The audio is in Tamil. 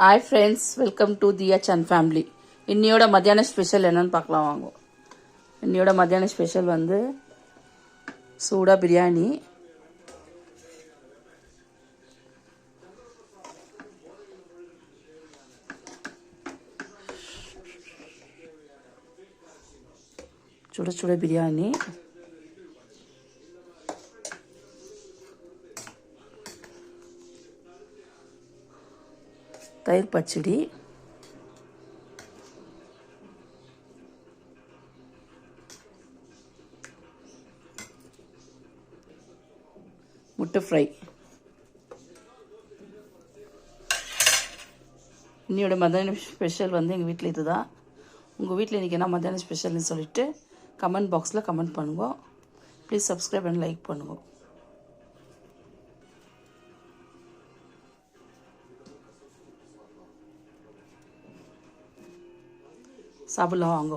Hi friends, welcome to Thiya sun family. இன்னையோட மத்தியான ஸ்பெஷல் என்னன்னு பார்க்கலாம் வாங்க. இன்னையோட மத்தியான ஸ்பெஷல் வந்து சூடா பிரியாணி, சுட சுட பிரியாணி, தயிர் பச்சடி, முட்டை ஃப்ரை. இன்னையோட மத்தியான ஸ்பெஷல் வந்து எங்கள் வீட்டில் இது தான். உங்கள் வீட்டில் இன்றைக்கி என்ன மத்தியான ஸ்பெஷல்னு சொல்லிவிட்டு கமெண்ட் பாக்ஸில் கமெண்ட் பண்ணுங்க. ப்ளீஸ் சப்ஸ்கிரைப் அண்ட் லைக் பண்ணுங்க. சாப்பிட்லாம் வாங்க.